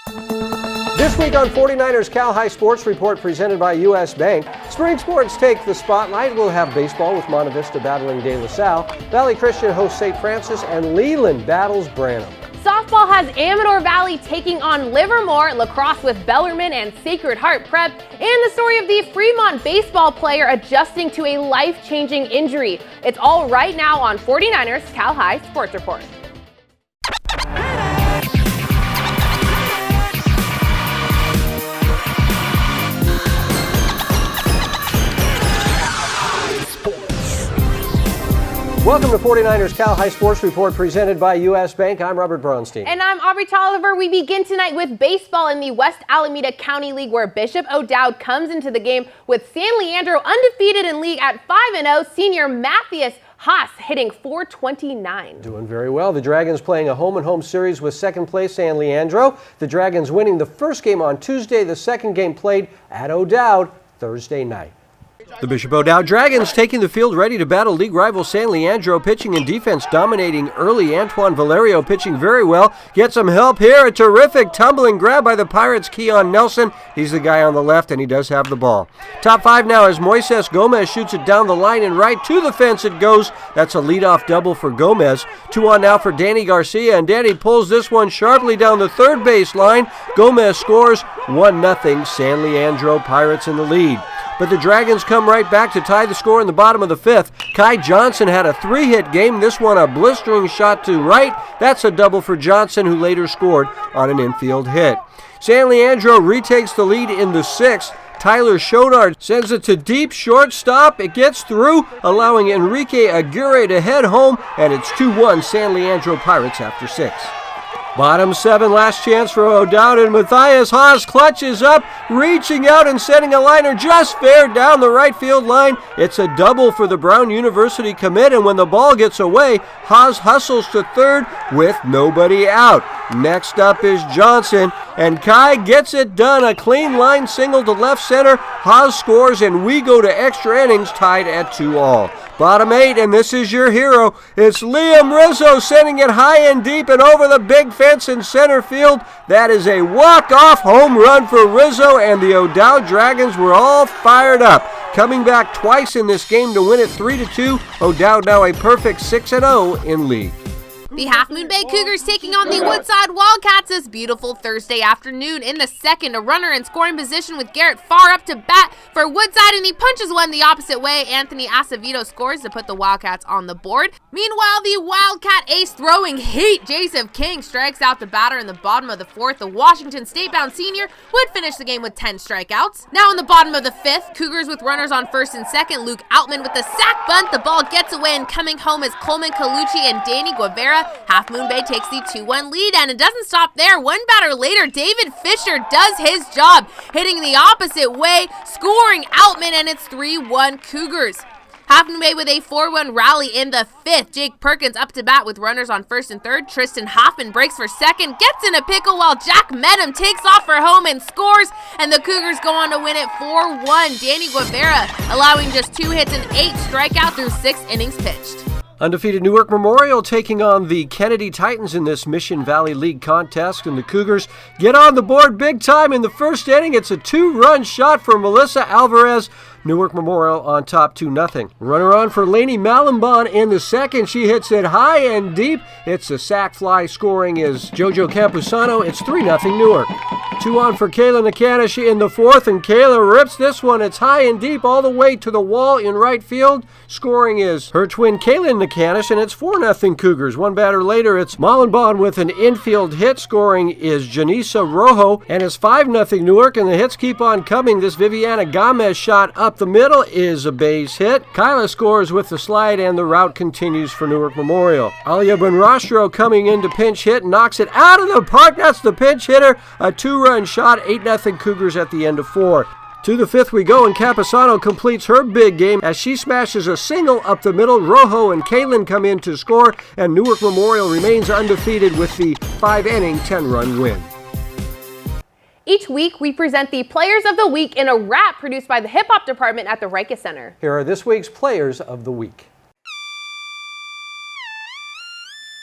This week on 49ers Cal High Sports Report presented by U.S. Bank, spring sports take the spotlight. We'll have baseball with Monte Vista battling De La Salle, Valley Christian hosts St. Francis, and Leland battles Branham. Softball has Amador Valley taking on Livermore, lacrosse with Bellarmine and Sacred Heart Prep, and the story of the Fremont baseball player adjusting to a life-changing injury. It's all right now on 49ers Cal High Sports Report. Welcome to 49ers Cal High Sports Report presented by U.S. Bank. I'm Robert Bronstein. And I'm Aubrey Tolliver. We begin tonight with baseball in the West Alameda County League, where Bishop O'Dowd comes into the game with San Leandro undefeated in league at 5-0. Senior Matthias Haas hitting .429. Doing very well. The Dragons playing a home-and-home series with second place San Leandro. The Dragons winning the first game on Tuesday. The second game played at O'Dowd Thursday night. The Bishop O'Dowd Dragons taking the field ready to battle league rival San Leandro, pitching and defense dominating early. Antoine Valerio pitching very well. Get some help here. A terrific tumbling grab by the Pirates' Keon Nelson. He's the guy on the left, and he does have the ball. Top five now as Moises Gomez shoots it down the line and right to the fence it goes. That's a leadoff double for Gomez. 2 on now for Danny Garcia, and Danny pulls this one sharply down the third base line. Gomez scores 1-0. San Leandro Pirates in the lead. But the Dragons come right back to tie the score in the bottom of the fifth. Kai Johnson had a 3-hit game. This one a blistering shot to right. That's a double for Johnson, who later scored on an infield hit. San Leandro retakes the lead in the sixth. Tyler Schodard sends it to deep shortstop. It gets through, allowing Enrique Aguirre to head home, and it's 2-1 San Leandro Pirates after 6. Bottom 7, last chance for O'Dowd, and Matthias Haas clutches up, reaching out and setting a liner just fair down the right field line. It's a double for the Brown University commit, and when the ball gets away, Haas hustles to third with nobody out. Next up is Johnson, and Kai gets it done. A clean line single to left center. Haas scores, and we go to extra innings tied at 2-all. Bottom 8, and this is your hero. It's Liam Rizzo sending it high and deep and over the big fence in center field. That is a walk-off home run for Rizzo, and the O'Dowd Dragons were all fired up. Coming back twice in this game to win it 3-2. O'Dowd now a perfect 6-0 in league. The Half Moon Bay Cougars taking on the Woodside Wildcats this beautiful Thursday afternoon. In the second, a runner in scoring position with Garrett Farr up to bat for Woodside, and he punches one the opposite way. Anthony Acevedo scores to put the Wildcats on the board. Meanwhile, the Wildcat ace throwing heat, Joseph King, strikes out the batter in the bottom of the fourth. The Washington State-bound senior would finish the game with 10 strikeouts. Now in the bottom of the fifth, Cougars with runners on first and second. Luke Outman with the sac bunt. The ball gets away, and coming home is Coleman Colucci and Danny Guevara. Half Moon Bay takes the 2-1 lead, and it doesn't stop there. One batter later, David Fisher does his job, hitting the opposite way, scoring Outman, and it's 3-1 Cougars. Half Moon Bay with a 4-1 rally in the fifth. Jake Perkins up to bat with runners on first and third. Tristan Hoffman breaks for second, gets in a pickle while Jack Medham takes off for home and scores, and the Cougars go on to win it 4-1. Danny Guevara allowing just 2 hits and 8 strikeouts through 6 innings pitched. Undefeated Newark Memorial taking on the Kennedy Titans in this Mission Valley League contest, and the Cougars get on the board big time in the first inning. It's a 2-run shot for Melissa Alvarez. Newark Memorial on top 2-0. Runner on for Lainey Malambon in the second. She hits it high and deep. It's a sac fly. Scoring is Jojo Campusano. It's 3-0 Newark. 2 on for Kayla Nakanish in the fourth, and Kayla rips this one. It's high and deep all the way to the wall in right field. Scoring is her twin Kaylin Nakanish, and it's 4-0 Cougars. One batter later, it's Malambon with an infield hit. Scoring is Janisa Rojo, and it's 5-0 Newark, and the hits keep on coming. This Viviana Gomez shot up the middle is a base hit. Kyla scores with the slide, and the rout continues for Newark Memorial. Alia Benrastro coming in to pinch hit, knocks it out of the park. That's the pinch hitter. A 2-run shot, 8-0 Cougars at the end of 4. To the fifth we go, and Campusano completes her big game as she smashes a single up the middle. Rojo and Kaylin come in to score, and Newark Memorial remains undefeated with the 5-inning, 10-run win. Each week, we present the Players of the Week in a rap produced by the Hip Hop Department at the Riken Center. Here are this week's Players of the Week.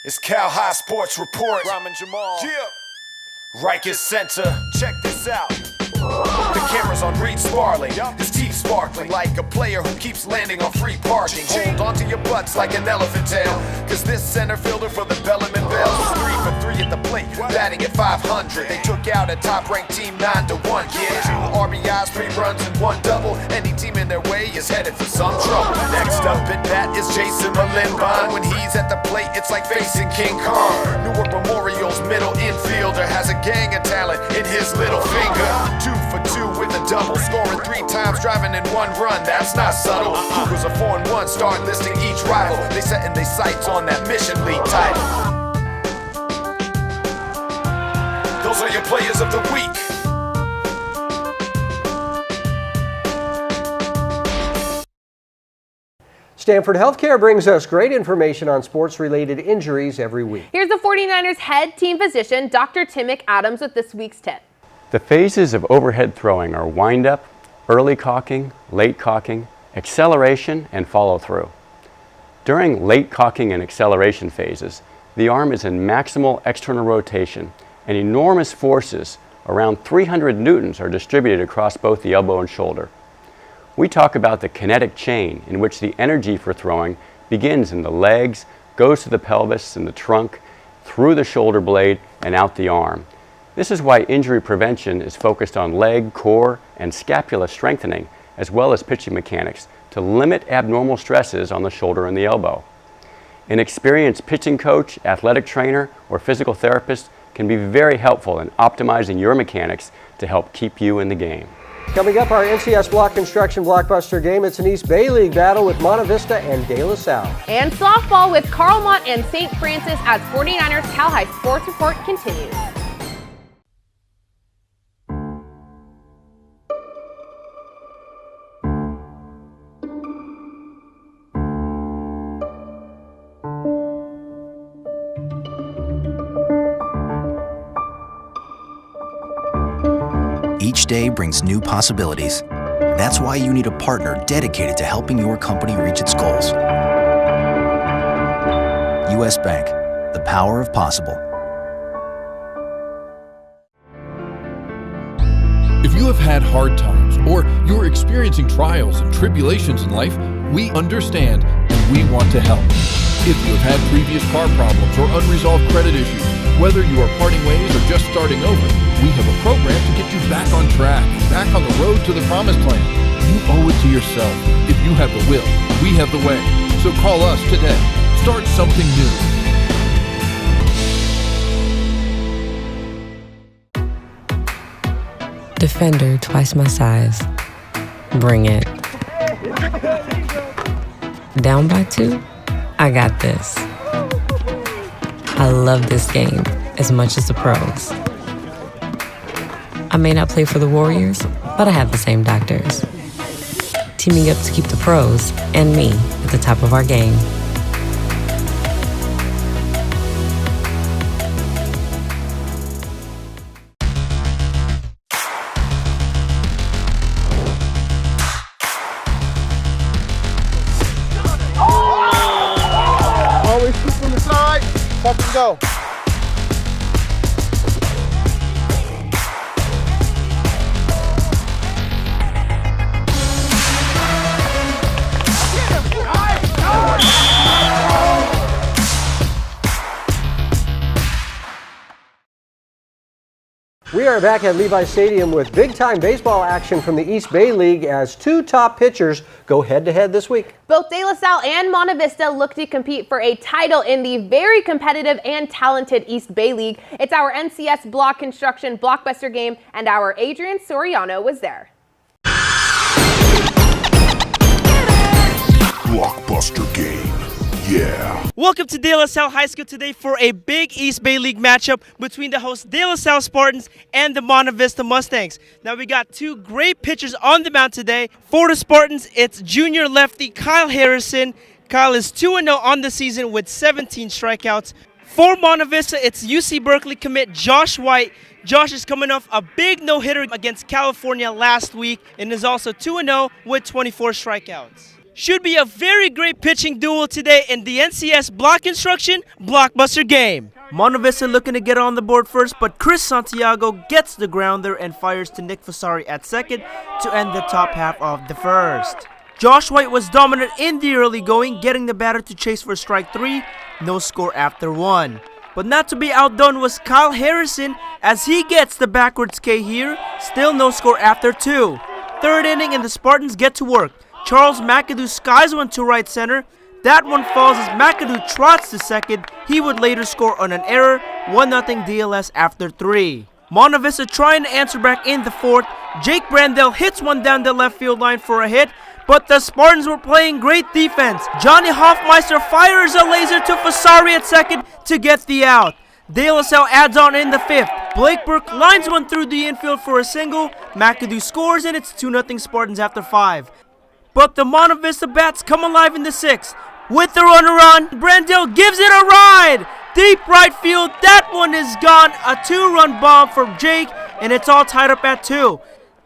It's Cal High Sports Report. Ramen Jamal. Yeah. Rikers Center, check this out. The camera's on Reed Sparling, his teeth sparkling like a player who keeps landing on free parking. Hold onto your butts like an elephant tail, cause this center fielder for the Bellman Bells is 3 for 3 at the plate, batting at 500. They took out a top-ranked team 9-1. Yeah, 2 RBIs, 3 runs, and 1 double. Any team in their way is headed for some trouble. Next up at bat is Jason Malinbon. When he's at the plate, it's like facing King Kong. Newark Memorial's middle infielder has a gang of talent in his little finger. 2 for 2 with a double, scoring 3 times, driving in 1 run. That's not subtle. Cougars are 4-1, start listing each rival. They setting their sights on that Mission League title. Those are your players of the week. Stanford Healthcare brings us great information on sports-related injuries every week. Here's the 49ers head team physician, Dr. Tim McAdams, with this week's tip. The phases of overhead throwing are wind-up, early cocking, late cocking, acceleration, and follow-through. During late cocking and acceleration phases, the arm is in maximal external rotation, and enormous forces, around 300 newtons, are distributed across both the elbow and shoulder. We talk about the kinetic chain in which the energy for throwing begins in the legs, goes to the pelvis and the trunk, through the shoulder blade, and out the arm. This is why injury prevention is focused on leg, core, and scapula strengthening, as well as pitching mechanics, to limit abnormal stresses on the shoulder and the elbow. An experienced pitching coach, athletic trainer, or physical therapist can be very helpful in optimizing your mechanics to help keep you in the game. Coming up, our NCS Block Construction Blockbuster game. It's an East Bay League battle with Monte Vista and De La Salle. And softball with Carlmont and St. Francis as 49ers Cal High Sports Report continues. Each day brings new possibilities. That's why you need a partner dedicated to helping your company reach its goals. U.S. Bank, the power of possible. If you have had hard times or you're experiencing trials and tribulations in life, we understand and we want to help. If you have had previous car problems or unresolved credit issues, whether you are parting ways or just starting over, we have a program to get you back on track, back on the road to the promised land. You owe it to yourself. If you have the will, we have the way. So call us today. Start something new. Defender twice my size. Bring it. Down by 2? I got this. I love this game as much as the pros. I may not play for the Warriors, but I have the same doctors. Teaming up to keep the pros and me at the top of our game. Always shoot from the side, up and go. We are back at Levi Stadium with big-time baseball action from the East Bay League as 2 top pitchers go head-to-head this week. Both De La Salle and Monte Vista look to compete for a title in the very competitive and talented East Bay League. It's our NCS Block Construction Blockbuster game, and our Adrian Soriano was there. Blockbuster game. Yeah. Welcome to De La Salle High School today for a big East Bay League matchup between the host De La Salle Spartans and the Monte Vista Mustangs. Now we got 2 great pitchers on the mound today. For the Spartans, it's junior lefty Kyle Harrison. Kyle is 2-0 on the season with 17 strikeouts. For Monte Vista, it's UC Berkeley commit Josh White. Josh is coming off a big no-hitter against California last week and is also 2-0 with 24 strikeouts. Should be a very great pitching duel today in the NCS Block Construction Blockbuster game. Monte Vista looking to get on the board first, but Chris Santiago gets the grounder and fires to Nick Fasari at second to end the top half of the first. Josh White was dominant in the early going, getting the batter to chase for strike 3, no score after 1. But not to be outdone was Kyle Harrison as he gets the backwards K here, still no score after 2. Third inning and the Spartans get to work. Charles McAdoo skies one to right center. That one falls as McAdoo trots to second. He would later score on an error, 1-0 DLS after 3. Monte Vista trying to answer back in the fourth. Jake Brandell hits one down the left field line for a hit, but the Spartans were playing great defense. Johnny Hoffmeister fires a laser to Fasari at second to get the out. De La Salle adds on in the fifth. Blake Burke lines one through the infield for a single. McAdoo scores and it's 2-0 Spartans after 5. But the Monte Vista bats come alive in the sixth. With the runner on, Brandell gives it a ride. Deep right field, that one is gone. A 2-run bomb from Jake, and it's all tied up at 2.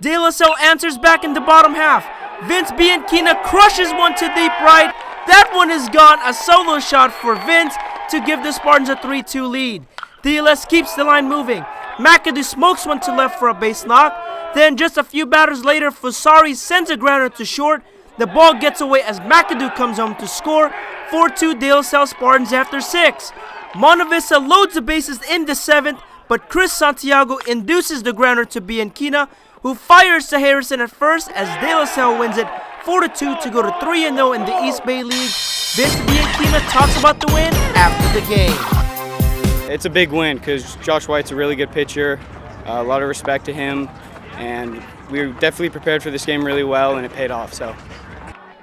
De La Salle answers back in the bottom half. Vince Bianchina crushes one to deep right. That one is gone. A solo shot for Vince to give the Spartans a 3-2 lead. DLS keeps the line moving. McAdoo smokes one to left for a base knock. Then just a few batters later, Fasari sends a grounder to short. The ball gets away as McAdoo comes home to score. 4-2 De La Salle Spartans after 6. Monte Vista loads the bases in the 7th, but Chris Santiago induces the grounder to Bianchina, who fires to Harrison at first as De La Salle wins it 4-2 to go to 3-0 in the East Bay League. Vince Bianchina talks about the win after the game. It's a big win because Josh White's a really good pitcher. A lot of respect to him, and we were definitely prepared for this game really well, and it paid off. So.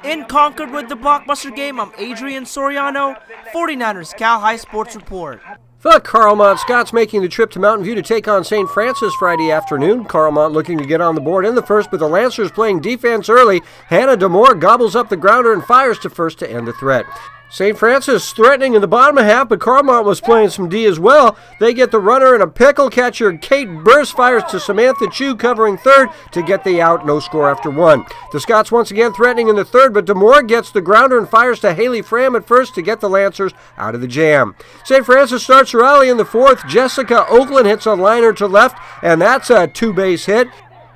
In Concord with the Blockbuster Game, I'm Adrian Soriano, 49ers Cal High Sports Report. The Carlmont Scots making the trip to Mountain View to take on St. Francis Friday afternoon. Carlmont looking to get on the board in the first, but the Lancers playing defense early. Hannah Demore gobbles up the grounder and fires to first to end the threat. St. Francis threatening in the bottom half, but Carlmont was playing some D as well. They get the runner in a pickle. Catcher Kate Burst fires to Samantha Chu covering third to get the out. No score after 1. The Scots once again threatening in the third, but Demore gets the grounder and fires to Haley Fram at first to get the Lancers out of the jam. St. Francis starts rally in the fourth. Jessica Oakland hits a liner to left, and that's a 2-base hit.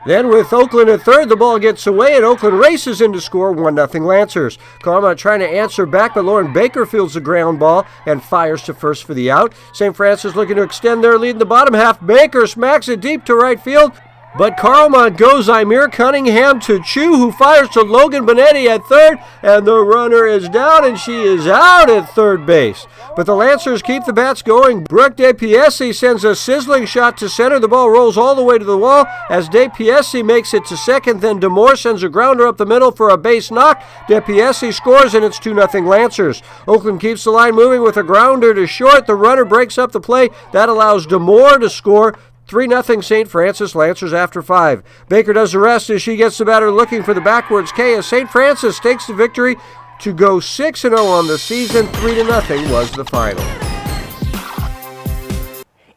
Then with Oakland at third, the ball gets away and Oakland races in to score 1-0 Lancers. Carlmont trying to answer back, but Lauren Baker fields the ground ball and fires to first for the out. St. Francis looking to extend their lead in the bottom half. Baker smacks it deep to right field, but Carlmont goes Ymir Cunningham to Chu, who fires to Logan Bonetti at third, and the runner is down and she is out at third base. But the Lancers keep the bats going. Brooke DePiesi sends a sizzling shot to center. The ball rolls all the way to the wall as DePiesi makes it to second. Then Demore sends a grounder up the middle for a base knock. DePiesi scores and it's 2-0 Lancers. Oakland keeps the line moving with a grounder to short. The runner breaks up the play. That allows Demore to score. 3-0 St. Francis, Lancers after 5. Baker does the rest as she gets the batter looking for the backwards K as St. Francis takes the victory to go 6-0 on the season. 3-0 was the final.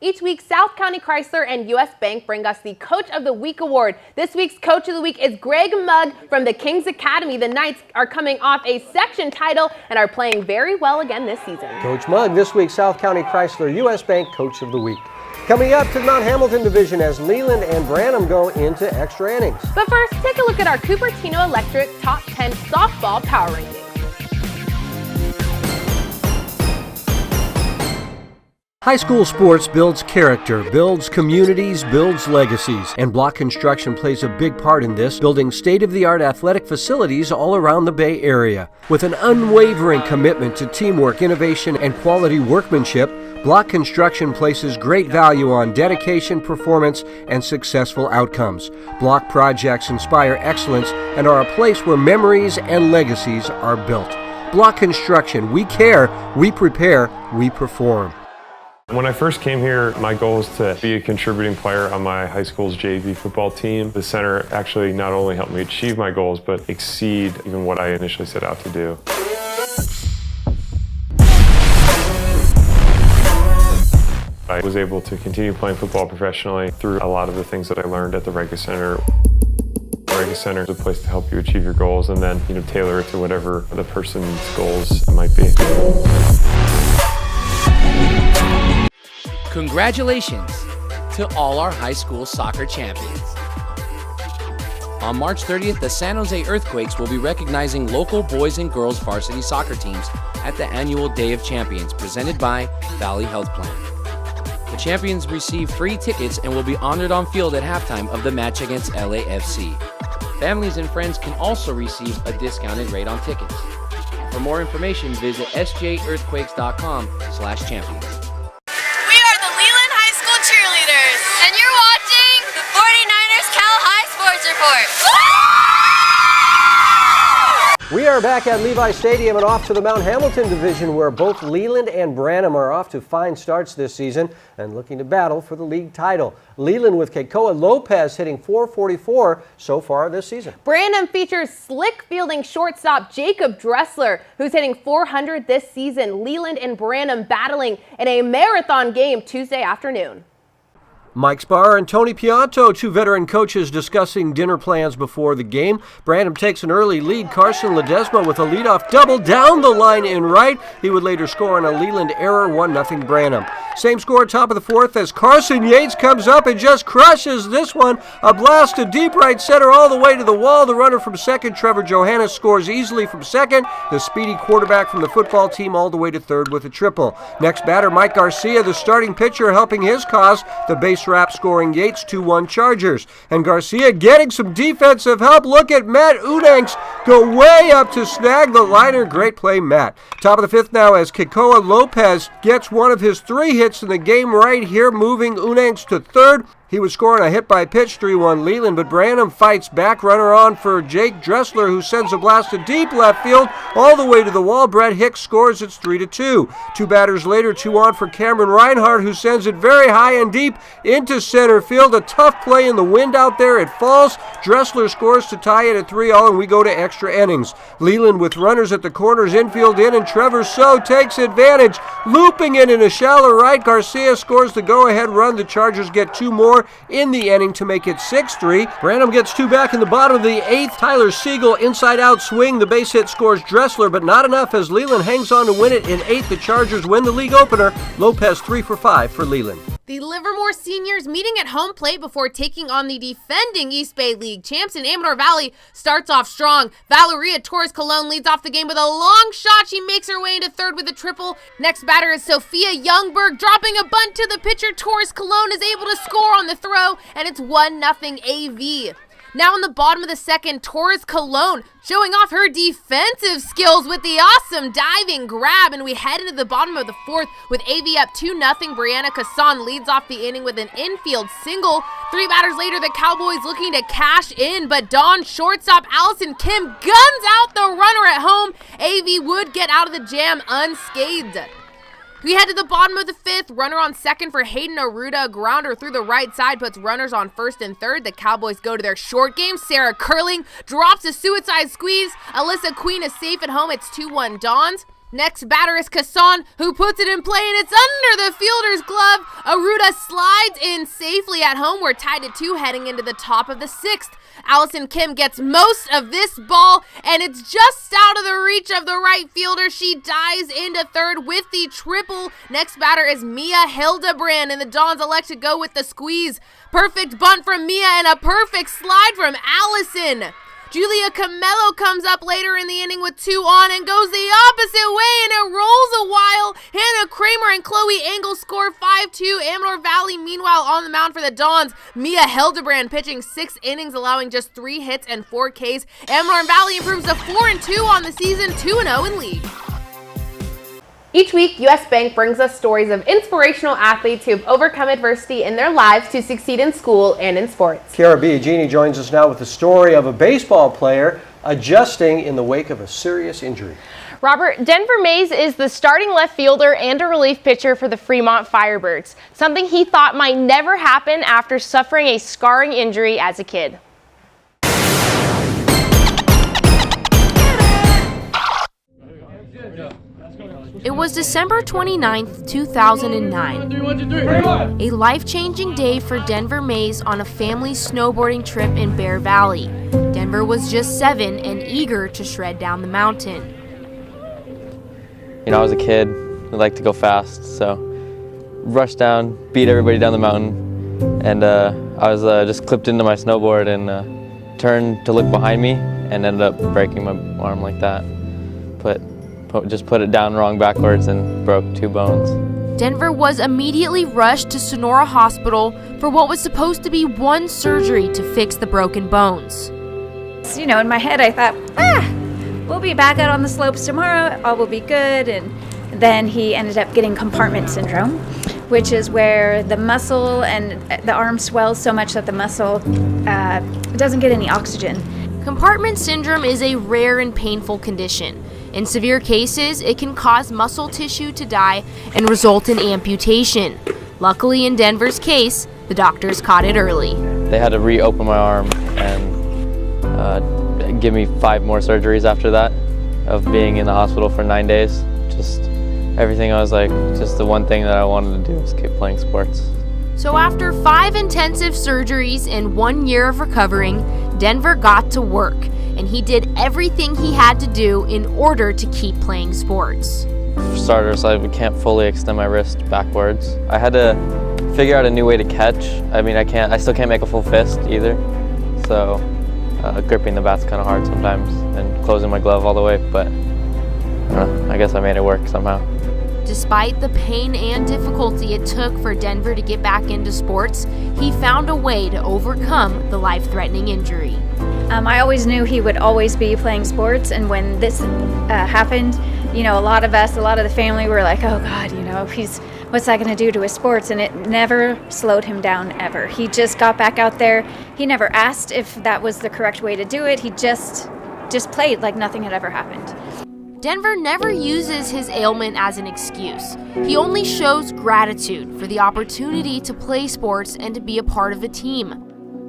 Each week, South County Chrysler and U.S. Bank bring us the Coach of the Week award. This week's Coach of the Week is Greg Mugg from the Kings Academy. The Knights are coming off a section title and are playing very well again this season. Coach Mugg, this week's South County Chrysler U.S. Bank Coach of the Week. Coming up to the Mount Hamilton division as Leland and Branham go into extra innings. But first, take a look at our Cupertino Electric Top 10 Softball Power Rankings. High school sports builds character, builds communities, builds legacies, and Block Construction plays a big part in this, building state-of-the-art athletic facilities all around the Bay Area. With an unwavering commitment to teamwork, innovation, and quality workmanship, Block Construction places great value on dedication, performance, and successful outcomes. Block projects inspire excellence and are a place where memories and legacies are built. Block Construction, we care, we prepare, we perform. When I first came here, my goal was to be a contributing player on my high school's JV football team. The center actually not only helped me achieve my goals, but exceed even what I initially set out to do. I was able to continue playing football professionally through a lot of the things that I learned at the Rega Center. The Rega Center is a place to help you achieve your goals and then, tailor it to whatever the person's goals might be. Congratulations to all our high school soccer champions. On March 30th, the San Jose Earthquakes will be recognizing local boys and girls varsity soccer teams at the annual Day of Champions presented by Valley Health Plan. The champions receive free tickets and will be honored on field at halftime of the match against LAFC. Families and friends can also receive a discounted rate on tickets. For more information, visit sjearthquakes.com/champions. We are the Leland High School cheerleaders, and you're watching the 49ers Cal High Sports Report. We are back at Levi Stadium and off to the Mount Hamilton division, where both Leland and Branham are off to fine starts this season and looking to battle for the league title. Leland with Keikoa Lopez hitting .444 so far this season. Branham features slick fielding shortstop Jacob Dressler, who's hitting .400 this season. Leland and Branham battling in a marathon game Tuesday afternoon. Mike Sparr and Tony Pianto, two veteran coaches, discussing dinner plans before the game. Branham takes an early lead. Carson Ledesma with a leadoff double down the line in right. He would later score on a Leland error, 1-0 Branham. Same score top of the fourth as Carson Yates comes up and just crushes this one. A blast to deep right center all the way to the wall. The runner from second, Trevor Johannes, scores easily from second. The speedy quarterback from the football team all the way to third with a triple. Next batter, Mike Garcia, the starting pitcher, helping his cause. The base wrap scoring Yates, 2-1 Chargers. And Garcia getting some defensive help. Look at Matt Unanks go way up to snag the liner. Great play, Matt. Top of the fifth now as Keikoa Lopez gets one of his 3 hits in the game right here, moving Unanks to third. He would score on a hit by pitch, 3-1 Leland, but Branham fights back. Runner on for Jake Dressler, who sends a blast to deep left field all the way to the wall. Brett Hicks scores. It's 3-2. 2 batters later, 2 on for Cameron Reinhardt, who sends it very high and deep into center field. A tough play in the wind out there. It falls. Dressler scores to tie it at 3-all, and we go to extra innings. Leland with runners at the corners, infield in, and Trevor So takes advantage, looping it in a shallow right. Garcia scores the go-ahead run. The Chargers get 2 more in the inning to make it 6-3. Branham gets 2 back in the bottom of the 8th. Tyler Siegel inside-out swing. The base hit scores Dressler, but not enough as Leland hangs on to win it in 8th. The Chargers win the league opener. Lopez 3 for 5 for Leland. The Livermore seniors meeting at home plate before taking on the defending East Bay League champs in Amador Valley starts off strong. Valeria Torres Colon leads off the game with a long shot. She makes her way into third with a triple. Next batter is Sophia Youngberg, dropping a bunt to the pitcher. Torres Colon is able to score on the throw, and it's 1-0 AV. Now in the bottom of the second, Torres Colon showing off her defensive skills with the awesome diving grab, and we head into the bottom of the fourth with AV up 2-0. Brianna Casson leads off the inning with an infield single. 3 batters later, the Cowboys looking to cash in, but Dawn shortstop Allison Kim guns out the runner at home. AV would get out of the jam unscathed. We head to the bottom of the 5th. Runner on second for Hayden Aruda. A grounder through the right side puts runners on first and third. The Cowboys go to their short game. Sarah Curling drops a suicide squeeze. Alyssa Queen is safe at home. It's 2-1 Dons. Next batter is Casson, who puts it in play, and it's under the fielder's glove. Aruda slides in safely at home. We're tied at 2 heading into the top of the 6th. Allison Kim gets most of this ball, and it's just out of the reach of the right fielder. She dives into third with the triple. Next batter is Mia Hildebrand, and the Dons elect to go with the squeeze. Perfect bunt from Mia and a perfect slide from Allison. Julia Camello comes up later in the inning with 2 on and goes the opposite way, and it rolls a while. Hannah Kramer and Chloe Engel score 5-2. Amador Valley, meanwhile, on the mound for the Dons. Mia Hildebrand pitching 6 innings, allowing just 3 hits and 4 Ks. Amador Valley improves to 4-2 on the season, 2-0 in league. Each week, U.S. Bank brings us stories of inspirational athletes who have overcome adversity in their lives to succeed in school and in sports. Kiara Biagini joins us now with the story of a baseball player adjusting in the wake of a serious injury. Robert, Denver Mays is the starting left fielder and a relief pitcher for the Fremont Firebirds, something he thought might never happen after suffering a scarring injury as a kid. It was December 29th, 2009, a life-changing day for Denver Mays on a family snowboarding trip in Bear Valley. Denver was just 7 and eager to shred down the mountain. You know, I was a kid, I liked to go fast, so rushed down, beat everybody down the mountain, and I was just clipped into my snowboard and turned to look behind me and ended up breaking my arm like that. Just put it down wrong backwards and broke 2 bones. Denver was immediately rushed to Sonora Hospital for what was supposed to be one surgery to fix the broken bones. You know, in my head I thought, we'll be back out on the slopes tomorrow, all will be good. And then he ended up getting compartment syndrome, which is where the muscle and the arm swells so much that the muscle doesn't get any oxygen. Compartment syndrome is a rare and painful condition. In severe cases, it can cause muscle tissue to die and result in amputation. Luckily, in Denver's case, the doctors caught it early. They had to reopen my arm and give me 5 more surgeries after that, of being in the hospital for 9 days. Just everything, I was like, just the one thing that I wanted to do was keep playing sports. So after 5 intensive surgeries and 1 year of recovering, Denver got to work, and he did everything he had to do in order to keep playing sports. For starters, I can't fully extend my wrist backwards. I had to figure out a new way to catch. I mean, I still can't make a full fist either. So gripping the bat's kind of hard sometimes, and closing my glove all the way, but I guess I made it work somehow. Despite the pain and difficulty it took for Denver to get back into sports, he found a way to overcome the life-threatening injury. I always knew he would always be playing sports, and when this happened, you know, a lot of the family were like, oh God, you know, what's that going to do to his sports? And it never slowed him down ever. He just got back out there. He never asked if that was the correct way to do it. He just played like nothing had ever happened. Denver never uses his ailment as an excuse. He only shows gratitude for the opportunity to play sports and to be a part of a team.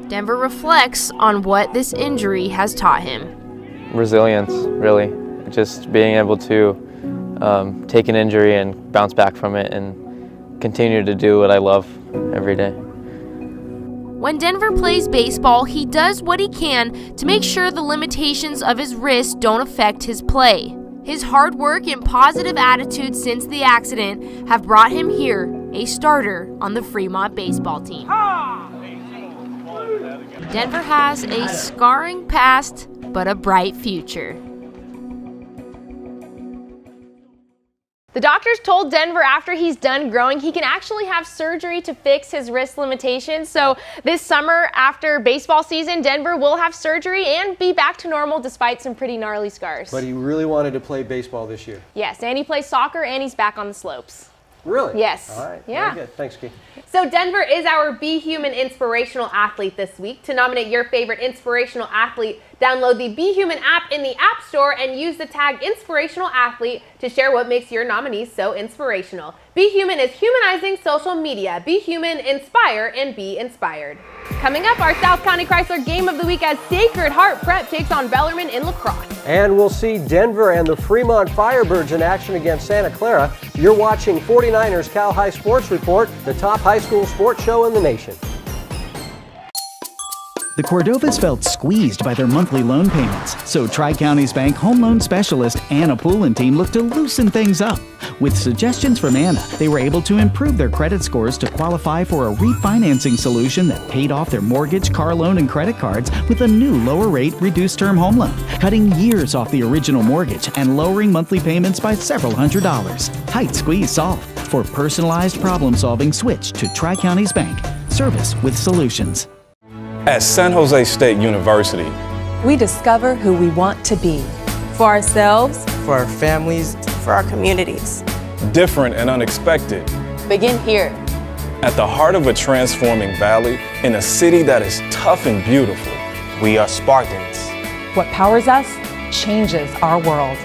Denver reflects on what this injury has taught him. Resilience, really. Just being able to take an injury and bounce back from it and continue to do what I love every day. When Denver plays baseball, he does what he can to make sure the limitations of his wrist don't affect his play. His hard work and positive attitude since the accident have brought him here, a starter on the Fremont baseball team. Denver has a scarring past, but a bright future. The doctors told Denver after he's done growing, he can actually have surgery to fix his wrist limitations. So this summer, after baseball season, Denver will have surgery and be back to normal despite some pretty gnarly scars. But he really wanted to play baseball this year. Yes, and he plays soccer and he's back on the slopes. Really? Yes. All right. Yeah. Very good. Thanks, Key. So Denver is our Be Human Inspirational Athlete this week. To nominate your favorite inspirational athlete, download the Be Human app in the App Store and use the tag Inspirational Athlete to share what makes your nominees so inspirational. Be Human is humanizing social media. Be Human, inspire, and be inspired. Coming up, our South County Chrysler Game of the Week as Sacred Heart Prep takes on Bellarmine in lacrosse. And we'll see Denver and the Fremont Firebirds in action against Santa Clara. You're watching 49ers Cal High Sports Report, the top high school sports show in the nation. The Cordovas felt squeezed by their monthly loan payments, so Tri-Counties Bank home loan specialist Anna Poulin team looked to loosen things up. With suggestions from Anna, they were able to improve their credit scores to qualify for a refinancing solution that paid off their mortgage, car loan, and credit cards with a new lower rate reduced term home loan, cutting years off the original mortgage and lowering monthly payments by several $100s. Tight squeeze solved. For personalized problem solving, switch to Tri-Counties Bank. Service with solutions. At San Jose State University, we discover who we want to be. For ourselves, for our families, for our communities. Different and unexpected. Begin here. At the heart of a transforming valley, in a city that is tough and beautiful. We are Spartans. What powers us changes our world.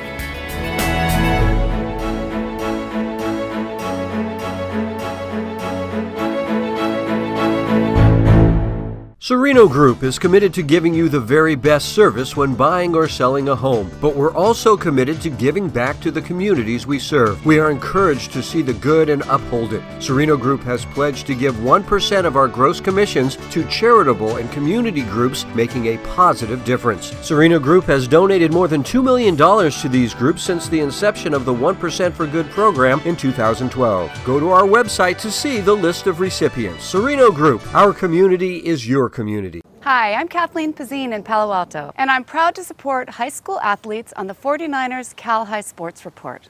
Serino Group is committed to giving you the very best service when buying or selling a home, but we're also committed to giving back to the communities we serve. We are encouraged to see the good and uphold it. Serino Group has pledged to give 1% of our gross commissions to charitable and community groups making a positive difference. Serino Group has donated more than $2 million to these groups since the inception of the 1% for Good program in 2012. Go to our website to see the list of recipients. Serino Group, our community is your community. Hi, I'm Kathleen Pazine in Palo Alto, and I'm proud to support high school athletes on the 49ers Cal High Sports Report.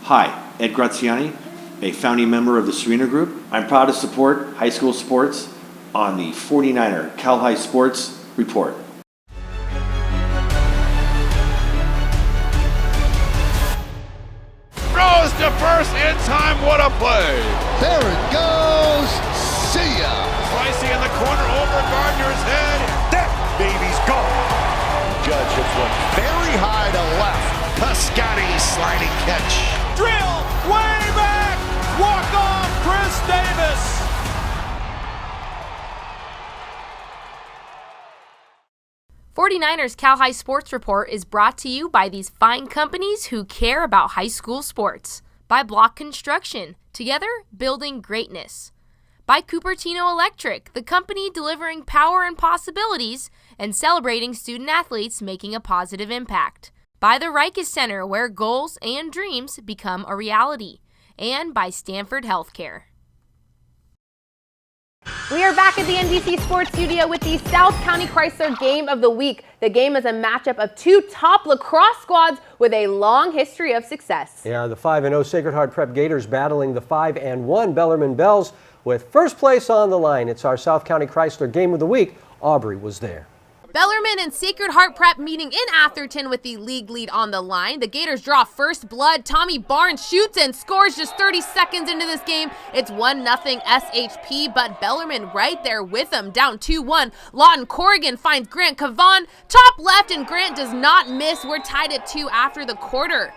Hi, Ed Graziani, a founding member of the Serino Group. I'm proud to support high school sports on the 49er Cal High Sports Report. Throws to first in time. What a play. There it goes. See ya. Slicing in the corner over Gardner's head. That baby's gone. Judge hits one very high to left. Piscotty sliding catch. Drill way back. Walk off Chris Davis. '49ers Cal High Sports Report is brought to you by these fine companies who care about high school sports. By Block Construction, together building greatness. By Cupertino Electric, the company delivering power and possibilities and celebrating student athletes making a positive impact. By the Rikes Center, where goals and dreams become a reality. And by Stanford Healthcare. We are back at the NBC Sports Studio with the South County Chrysler Game of the Week. The game is a matchup of two top lacrosse squads with a long history of success. They are the 5-0 Sacred Heart Prep Gators battling the 5-1 Bellarmine Bells with first place on the line. It's our South County Chrysler Game of the Week. Aubrey was there. Bellarmine and Sacred Heart Prep meeting in Atherton with the league lead on the line. The Gators draw first blood. Tommy Barnes shoots and scores just 30 seconds into this game. It's 1-0 SHP, but Bellarmine right there with them, down 2-1. Lawton Corrigan finds Grant Cavan, top left, and Grant does not miss. We're tied at 2 after the quarter.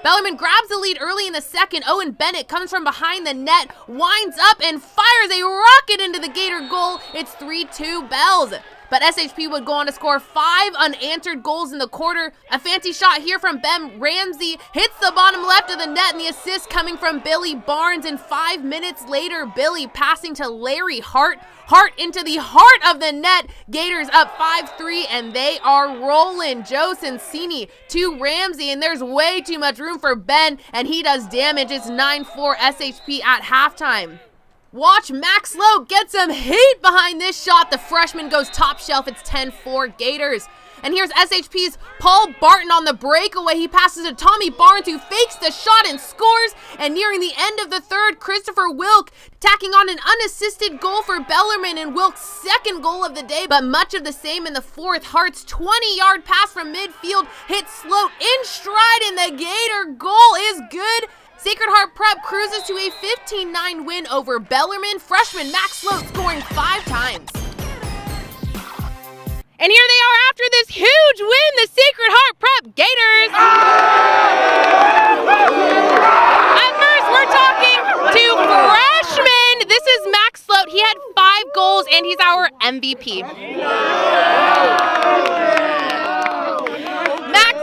Bellarmine grabs the lead early in the second. Owen Bennett comes from behind the net, winds up and fires a rocket into the Gator goal. It's 3-2 Bells. But SHP would go on to score 5 unanswered goals in the quarter. A fancy shot here from Ben Ramsey hits the bottom left of the net, and the assist coming from Billy Barnes. And 5 minutes later, Billy passing to Larry Hart. Hart into the heart of the net. Gators up 5-3, and they are rolling. Joe Cincini to Ramsey, and there's way too much room for Ben, and he does damage. It's 9-4 SHP at halftime. Watch Max Lowe get some heat behind this shot. The freshman goes top shelf. It's 10-4 Gators. And here's SHP's Paul Barton on the breakaway. He passes to Tommy Barnes, who fakes the shot and scores. And nearing the end of the third, Christopher Wilk tacking on an unassisted goal for Bellarmine, and Wilk's second goal of the day. But much of the same in the fourth. Hart's 20-yard pass from midfield hits Sloat in stride, and the Gator goal is good. Sacred Heart Prep cruises to a 15-9 win over Bellarmine. Freshman Max Sloat scoring 5 times. And here they are after this huge win, the Sacred Heart Prep Gators. At first, we're talking to freshmen. This is Max Sloat. He had 5 goals, and he's our MVP. Max,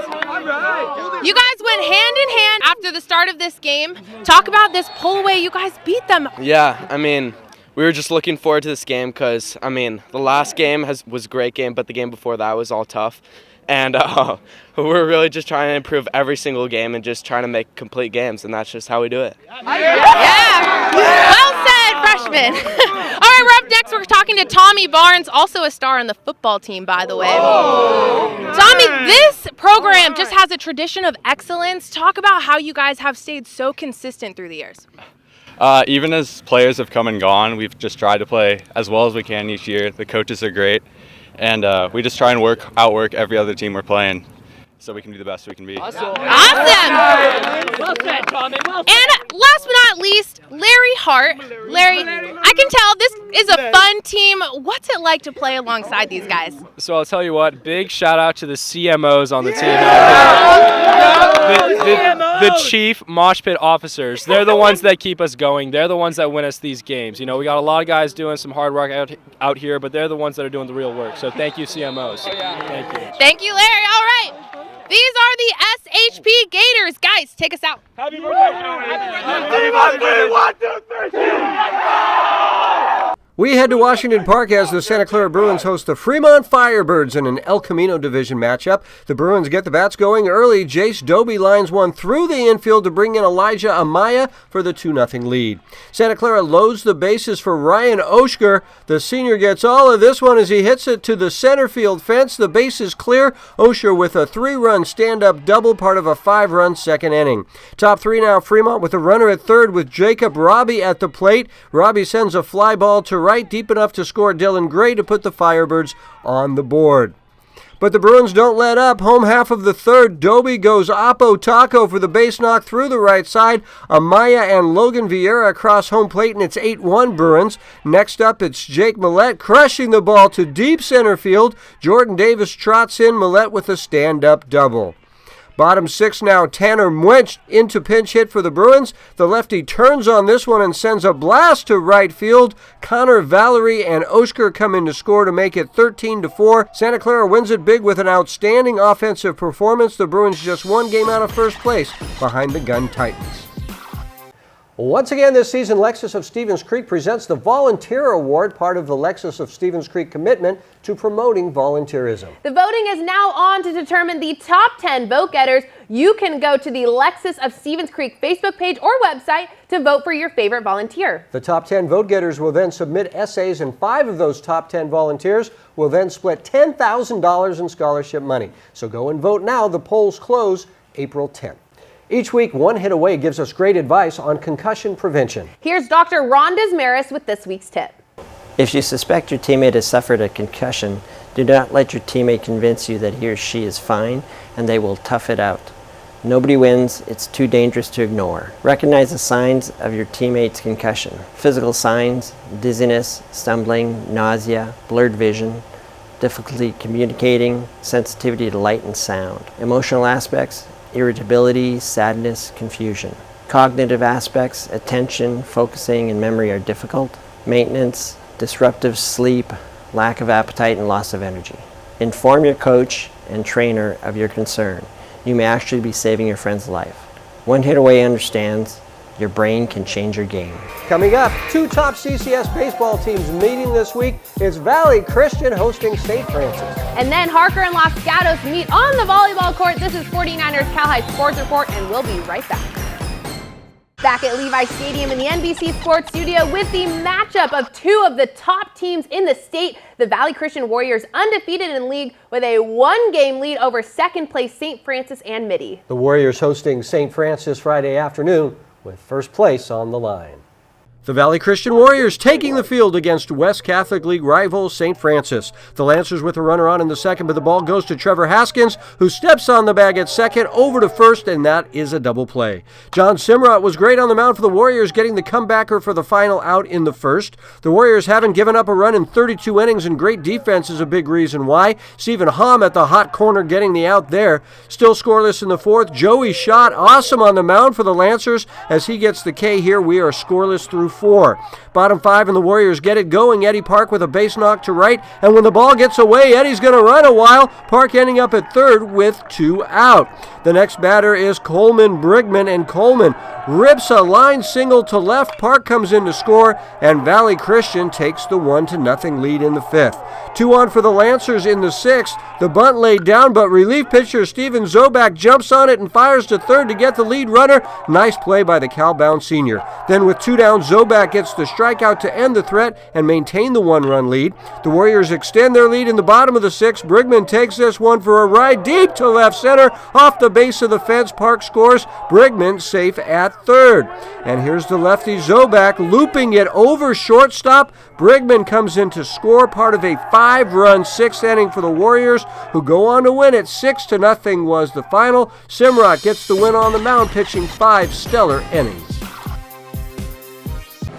you guys went hand in hand after the start of this game. Talk about this pull-away. You guys beat them. Yeah, I mean, we were just looking forward to this game because, I mean, the last game was a great game, but the game before that was all tough. And we're really just trying to improve every single game and just trying to make complete games, and that's just how we do it. Yeah. Well said, freshman. All right, we're up next. We're talking to Tommy Barnes, also a star on the football team, by the way. Tommy, this program just has a tradition of excellence. Talk about how you guys have stayed so consistent through the years. Even as players have come and gone, we've just tried to play as well as we can each year. The coaches are great, and we just try and outwork every other team we're playing. so we can be the best we can be. Awesome! And last but not least, Larry Hart. Larry, I can tell this is a fun team. What's it like to play alongside these guys? So I'll tell you what, big shout out to the CMOs on the team. The chief mosh pit officers. They're the ones that keep us going. They're the ones that win us these games. You know, we got a lot of guys doing some hard work out here, but they're the ones that are doing the real work. So thank you, CMOs. Thank you. Thank you, Larry. All right. These are the SHP Gators. Guys, take us out. Happy birthday, Happy birthday. 1, 2, 3. We head to Washington Park as the Santa Clara Bruins host the Fremont Firebirds in an El Camino Division matchup. The Bruins get the bats going early. Jace Doby lines one through the infield to bring in Elijah Amaya for the 2-0 lead. Santa Clara loads the bases for Ryan Oshker. The senior gets all of this one as he hits it to the center field fence. The base is clear. Osher with a 3-run stand-up double, part of a 5-run second inning. Top three now, Fremont with a runner at third with Jacob Robbie at the plate. Robbie sends a fly ball to right, deep enough to score Dylan Gray to put the Firebirds on the board. But the Bruins don't let up. Home half of the third, Doby goes oppo taco for the base knock through the right side. Amaya and Logan Vieira across home plate, and it's 8-1 Bruins. Next up, it's Jake Millette crushing the ball to deep center field. Jordan Davis trots in, Millette with a stand-up double. Bottom six now, Tanner Muench into pinch hit for the Bruins. The lefty turns on this one and sends a blast to right field. Connor Valerie and Oshker come in to score to make it 13-4. Santa Clara wins it big with an outstanding offensive performance. The Bruins just one game out of first place behind the Gun Titans. Once again this season, Lexus of Stevens Creek presents the Volunteer Award, part of the Lexus of Stevens Creek commitment to promoting volunteerism. The voting is now on to determine the top 10 vote-getters. You can go to the Lexus of Stevens Creek Facebook page or website to vote for your favorite volunteer. The top 10 vote-getters will then submit essays, and 5 of those top 10 volunteers will then split $10,000 in scholarship money. So go and vote now. The polls close April 10th. Each week, One Hit Away gives us great advice on concussion prevention. Here's Dr. Ron Desmaris with this week's tip. If you suspect your teammate has suffered a concussion, do not let your teammate convince you that he or she is fine and they will tough it out. Nobody wins. It's too dangerous to ignore. Recognize the signs of your teammate's concussion. Physical signs: dizziness, stumbling, nausea, blurred vision, difficulty communicating, sensitivity to light and sound. Emotional aspects: irritability, sadness, confusion. Cognitive aspects: attention, focusing, and memory are difficult. Maintenance: disruptive sleep, lack of appetite, and loss of energy. Inform your coach and trainer of your concern. You may actually be saving your friend's life. One Hit Away understands your brain can change your game. Coming up, 2 top CCS baseball teams meeting this week. It's Valley Christian hosting St. Francis. And then Harker and Los Gatos meet on the volleyball court. This is 49ers Cal High Sports Report, and we'll be right back. Back at Levi Stadium in the NBC Sports Studio with the matchup of 2 of the top teams in the state. The Valley Christian Warriors undefeated in league with a 1-game lead over second place St. Francis and Mitty. The Warriors hosting St. Francis Friday afternoon with first place on the line. The Valley Christian Warriors taking the field against West Catholic League rival St. Francis. The Lancers with a runner on in the second, but the ball goes to Trevor Haskins, who steps on the bag at second, over to first, and that is a double play. John Simrot was great on the mound for the Warriors, getting the comebacker for the final out in the first. The Warriors haven't given up a run in 32 innings, and great defense is a big reason why. Stephen Hom at the hot corner getting the out there. Still scoreless in the fourth. Joey Schott awesome on the mound for the Lancers as he gets the K here. We are scoreless through 4. Bottom 5 and the Warriors get it going. Eddie Park with a base knock to right, and when the ball gets away, Eddie's going to run a while. Park ending up at third with 2 out. The next batter is Coleman Brigman, and Coleman rips a line single to left. Park comes in to score, and Valley Christian takes the 1-0 lead in the 5th. 2 on for the Lancers in the 6th. The bunt laid down, but relief pitcher Steven Zobak jumps on it and fires to third to get the lead runner. Nice play by the Cal-bound senior. Then with 2 down, Zobak gets the strikeout to end the threat and maintain the one-run lead. The Warriors extend their lead in the bottom of the sixth. Brigman takes this one for a ride deep to left center. Off the base of the fence, Park scores. Brigman safe at third. And here's the lefty Zobak looping it over shortstop. Brigman comes in to score, part of a 5-run sixth inning for the Warriors, who go on to win it. 6-0 was the final. Simrock gets the win on the mound, pitching 5 stellar innings.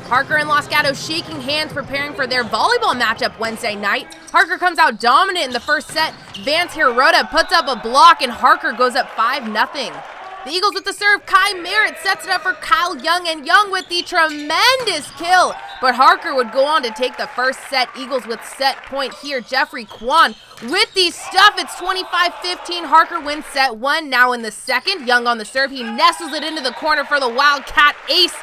Harker and Los Gatos shaking hands preparing for their volleyball matchup Wednesday night. Harker comes out dominant in the first set. Vance Hirota puts up a block and Harker goes up 5-0. The Eagles with the serve. Kai Merritt sets it up for Kyle Young, and Young with the tremendous kill. But Harker would go on to take the first set. Eagles with set point here. Jeffrey Kwan with the stuff. It's 25-15. Harker wins set 1. Now in the second, Young on the serve. He nestles it into the corner for the Wildcat ace.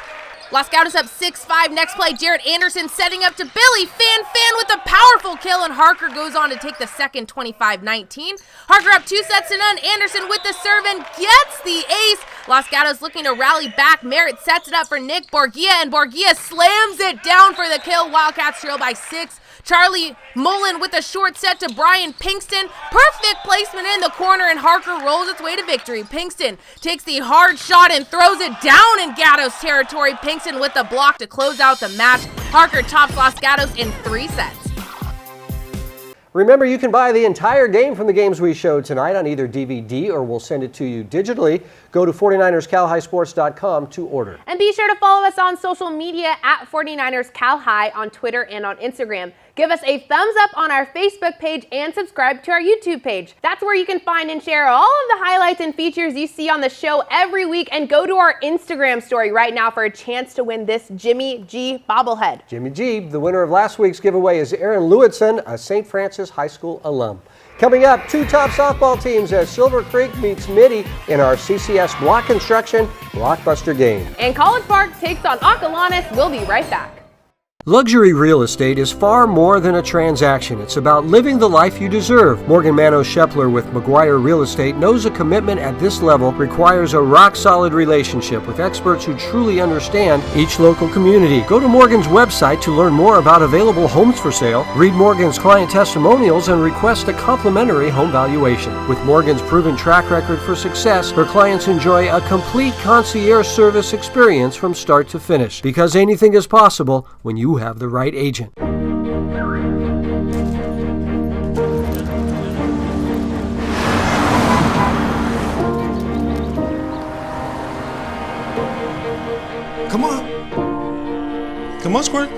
Los Gatos up 6-5. Next play, Jared Anderson setting up to Billy Fan with a powerful kill, and Harker goes on to take the second 25-19. Harker up 2-0. Anderson with the serve and gets the ace. Los Gatos looking to rally back. Merritt sets it up for Nick Borgia, and Borgia slams it down for the kill. Wildcats trail by 6. Charlie Mullen with a short set to Brian Pinkston. Perfect placement in the corner, and Harker rolls its way to victory. Pinkston takes the hard shot and throws it down in Gatos territory. Pinkston with the block to close out the match. Harker tops Los Gatos in 3 sets. Remember, you can buy the entire game from the games we showed tonight on either DVD or we'll send it to you digitally. Go to 49erscalhighsports.com to order. And be sure to follow us on social media at 49ers Cal High on Twitter and on Instagram. Give us a thumbs up on our Facebook page and subscribe to our YouTube page. That's where you can find and share all of the highlights and features you see on the show every week. And go to our Instagram story right now for a chance to win this Jimmy G bobblehead. Jimmy G, the winner of last week's giveaway, is Aaron Lewitson, a St. Francis High School alum. Coming up, 2 top softball teams as Silver Creek meets Mitty in our CCS Block Construction Blockbuster game. And College Park takes on Acalanes. We'll be right back. Luxury real estate is far more than a transaction. It's about living the life you deserve. Morgan Manos Shepler with McGuire Real Estate knows a commitment at this level requires a rock-solid relationship with experts who truly understand each local community. Go to Morgan's website to learn more about available homes for sale, read Morgan's client testimonials, and request a complimentary home valuation. With Morgan's proven track record for success, her clients enjoy a complete concierge service experience from start to finish. Because anything is possible when you have the right agent. Come on. Come on, Squirt.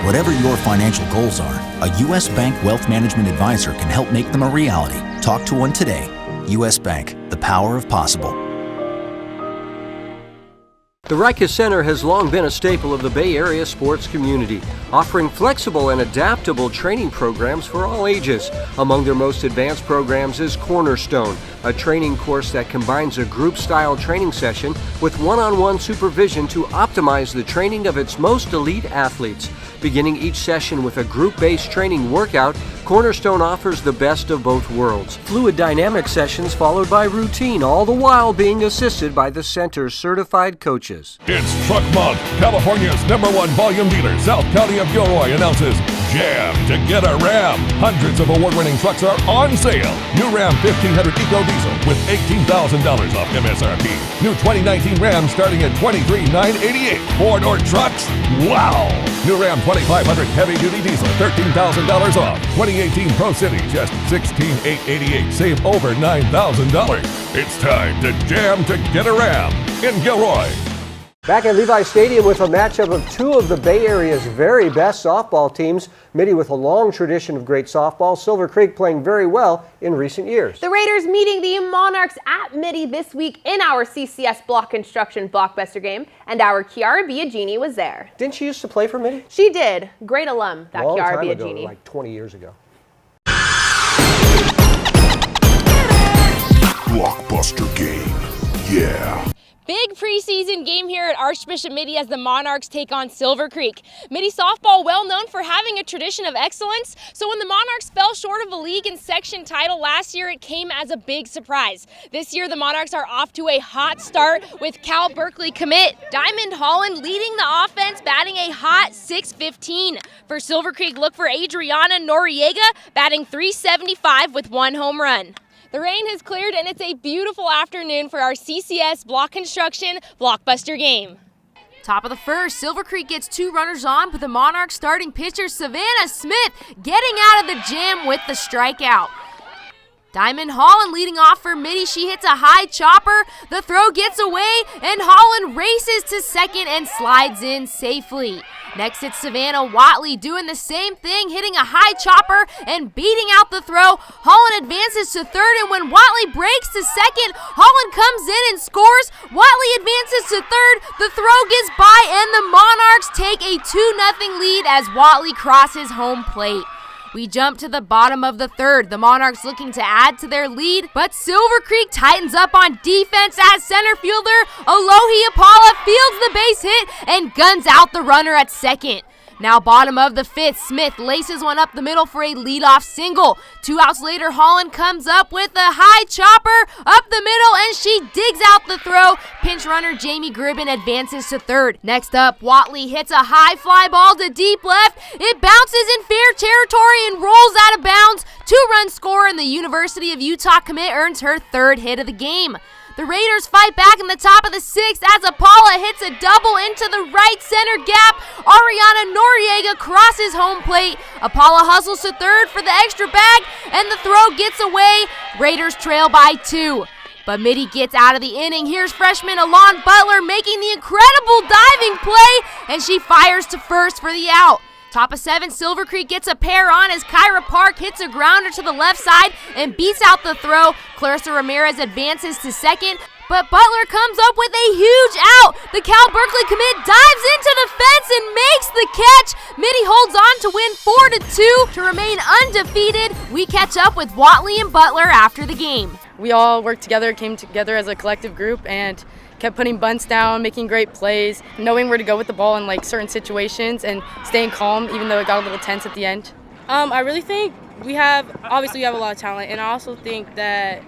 Whatever your financial goals are, a U.S. Bank Wealth Management Advisor can help make them a reality. Talk to one today. U.S. Bank, the power of possible. The Rikers Center has long been a staple of the Bay Area sports community, offering flexible and adaptable training programs for all ages. Among their most advanced programs is Cornerstone, a training course that combines a group-style training session with one-on-one supervision to optimize the training of its most elite athletes. Beginning each session with a group-based training workout, Cornerstone offers the best of both worlds. Fluid dynamic sessions followed by routine, all the while being assisted by the center's certified coaches. It's Truck Month. California's #1 volume dealer, South County of Gilroy, announces Jam to get a Ram. Hundreds of award-winning trucks are on sale. New Ram 1500 Eco Diesel with $18,000 off MSRP. New 2019 Ram starting at $23,988. Four-door trucks? Wow! New Ram 2500 Heavy Duty Diesel, $13,000 off. 2018 Pro City, just $16,888. Save over $9,000. It's time to jam to get a Ram in Gilroy. Back at Levi Stadium with a matchup of 2 of the Bay Area's very best softball teams. Mitty with a long tradition of great softball. Silver Creek playing very well in recent years. The Raiders meeting the Monarchs at Mitty this week in our CCS Block Construction Blockbuster game, and our Kiara Biagini was there. Didn't she used to play for Mitty? She did. Great alum, that Long Kiara time Biagini. ago, like 20 years ago. Blockbuster game. Yeah. Big preseason game here at Archbishop Mitty as the Monarchs take on Silver Creek. Mitty softball well known for having a tradition of excellence, so when the Monarchs fell short of a league and section title last year, it came as a big surprise. This year, the Monarchs are off to a hot start with Cal Berkeley commit Diamond Holland leading the offense, batting a hot .615. For Silver Creek, look for Adriana Noriega batting .375 with 1 home run. The rain has cleared and it's a beautiful afternoon for our CCS Block Construction Blockbuster game. Top of the first, Silver Creek gets 2 runners on, with the Monarchs starting pitcher Savannah Smith getting out of the jam with the strikeout. Diamond Holland leading off for Mitty. She hits a high chopper. The throw gets away, and Holland races to second and slides in safely. Next, it's Savannah Watley doing the same thing, hitting a high chopper and beating out the throw. Holland advances to third, and when Watley breaks to second, Holland comes in and scores. Watley advances to third. The throw gets by, and the Monarchs take a 2-0 lead as Watley crosses home plate. We jump to the bottom of the third. The Monarchs looking to add to their lead, but Silver Creek tightens up on defense as center fielder Alohi Apala fields the base hit and guns out the runner at second. Now bottom of the fifth, Smith laces one up the middle for a leadoff single. 2 outs later, Holland comes up with a high chopper up the middle, and she digs out the throw. Pinch runner Jamie Gribben advances to third. Next up, Watley hits a high fly ball to deep left. It bounces in fair territory and rolls out of bounds. 2-run score, and the University of Utah commit earns her 3rd hit of the game. The Raiders fight back in the top of the 6th as Apala hits a double into the right center gap. Ariana Noriega crosses home plate. Apala hustles to third for the extra bag, and the throw gets away. Raiders trail by 2. But Mitty gets out of the inning. Here's freshman Alon Butler making the incredible diving play, and she fires to first for the out. Top of 7, Silver Creek gets a pair on as Kyra Park hits a grounder to the left side and beats out the throw. Clarissa Ramirez advances to second, but Butler comes up with a huge out. The Cal Berkeley commit dives into the fence and makes the catch. Mitty holds on to win 4-2 to remain undefeated. We catch up with Watley and Butler after the game. We all worked together, came together as a collective group, and kept putting bunts down, making great plays, knowing where to go with the ball in like certain situations, and staying calm even though it got a little tense at the end. I really think we have a lot of talent, and I also think that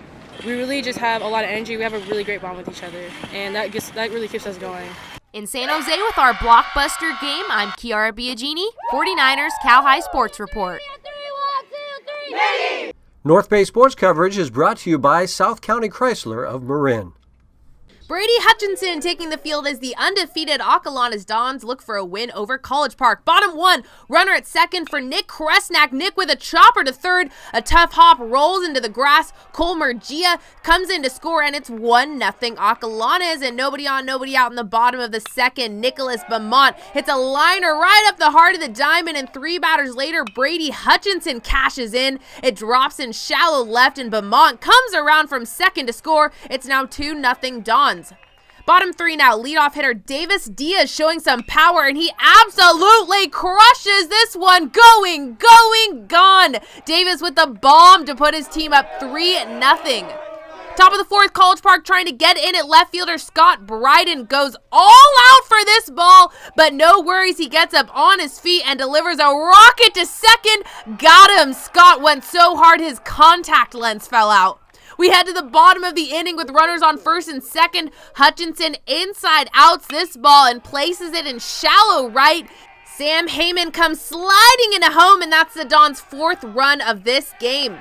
we really just have a lot of energy. We have a really great bond with each other, and that really keeps us going. In San Jose with our blockbuster game, I'm Kiara Biagini, 49ers Cal High Sports Report. North Bay Sports coverage is brought to you by South County Chrysler of Marin. Brady Hutchinson taking the field as the undefeated Acalanes Dons look for a win over College Park. Bottom 1, runner at second for Nick Kresnak. Nick with a chopper to third. A tough hop rolls into the grass. Cole Murgia comes in to score, and it's 1-0 Acalanes, and nobody on, nobody out in the bottom of the second. Nicholas Beaumont hits a liner right up the heart of the diamond, and 3 batters later, Brady Hutchinson cashes in. It drops in shallow left, and Beaumont comes around from second to score. It's now 2-0 Dons. Bottom 3 now, leadoff hitter Davis Diaz showing some power, and he absolutely crushes this one. Going, gone. Davis with the bomb to put his team up 3-0. Top of the 4th, College Park trying to get in at left fielder Scott Bryden goes all out for this ball, but no worries, he gets up on his feet and delivers a rocket to second. Got him. Scott went so hard his contact lens fell out. We head to the bottom of the inning with runners on first and second. Hutchinson inside outs this ball and places it in shallow right. Sam Heyman comes sliding into home, and that's the Dons' 4th run of this game.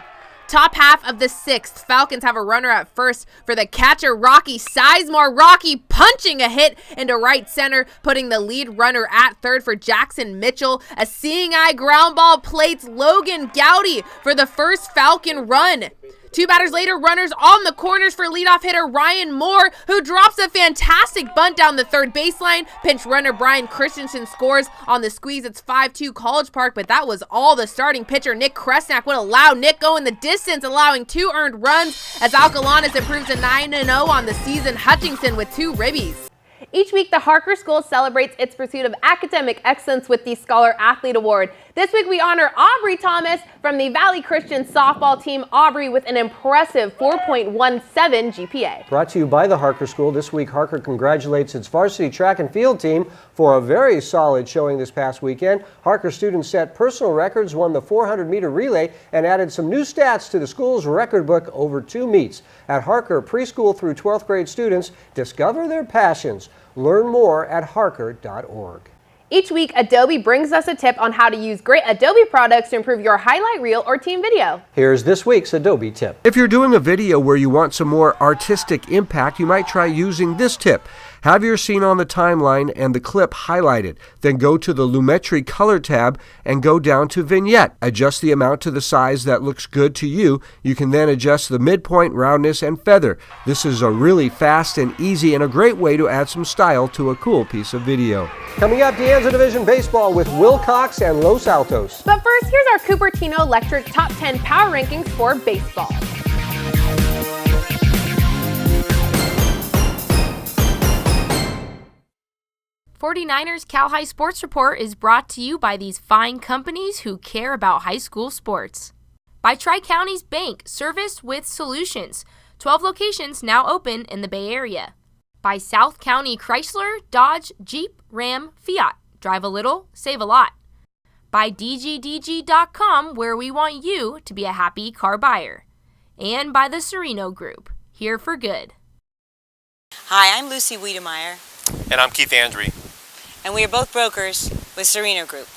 Top half of the 6th, Falcons have a runner at first for the catcher Rocky Sizemore. Rocky punching a hit into right center, putting the lead runner at third for Jackson Mitchell. A seeing eye ground ball plates Logan Gowdy for the first Falcon run. 2 batters later, runners on the corners for leadoff hitter Ryan Moore, who drops a fantastic bunt down the third baseline. Pinch runner Brian Christensen scores on the squeeze. It's 5-2 College Park, but that was all the starting pitcher Nick Kresnak would allow. Nick going the distance, allowing 2 earned runs as Acalanes improves to 9-0 on the season. Hutchinson with 2 ribbies. Each week, the Harker School celebrates its pursuit of academic excellence with the Scholar Athlete Award. This week, we honor Aubrey Thomas from the Valley Christian softball team. Aubrey with an impressive 4.17 GPA. Brought to you by the Harker School. This week, Harker congratulates its varsity track and field team for a very solid showing this past weekend. Harker students set personal records, won the 400-meter relay, and added some new stats to the school's record book over 2 meets. At Harker, preschool through 12th grade students discover their passions. Learn more at harker.org. Each week, Adobe brings us a tip on how to use great Adobe products to improve your highlight reel or team video. Here's this week's Adobe tip. If you're doing a video where you want some more artistic impact, you might try using this tip. Have your scene on the timeline and the clip highlighted. Then go to the Lumetri Color tab and go down to Vignette. Adjust the amount to the size that looks good to you. You can then adjust the midpoint, roundness, and feather. This is a really fast and easy and a great way to add some style to a cool piece of video. Coming up, De Anza Division Baseball with Wilcox and Los Altos. But first, here's our Cupertino Electric Top 10 Power Rankings for baseball. '49ers Cal High Sports Report is brought to you by these fine companies who care about high school sports. By Tri-Counties Bank, service with solutions. 12 locations now open in the Bay Area. By South County Chrysler, Dodge, Jeep, Ram, Fiat. Drive a little, save a lot. By DGDG.com, where we want you to be a happy car buyer. And by the Serino Group, here for good. Hi, I'm Lucy Wiedemeyer. And I'm Keith Andry. And we are both brokers with Serino Group.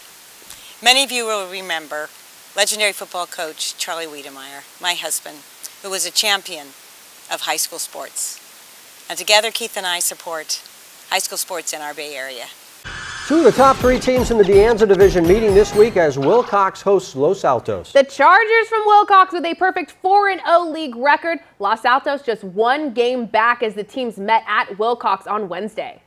Many of you will remember legendary football coach Charlie Wiedemeyer, my husband, who was a champion of high school sports. And together, Keith and I support high school sports in our Bay Area. 2 of the top 3 teams in the De Anza Division meeting this week as Wilcox hosts Los Altos. The Chargers from Wilcox with a perfect 4-0 league record. Los Altos just 1 game back as the teams met at Wilcox on Wednesday.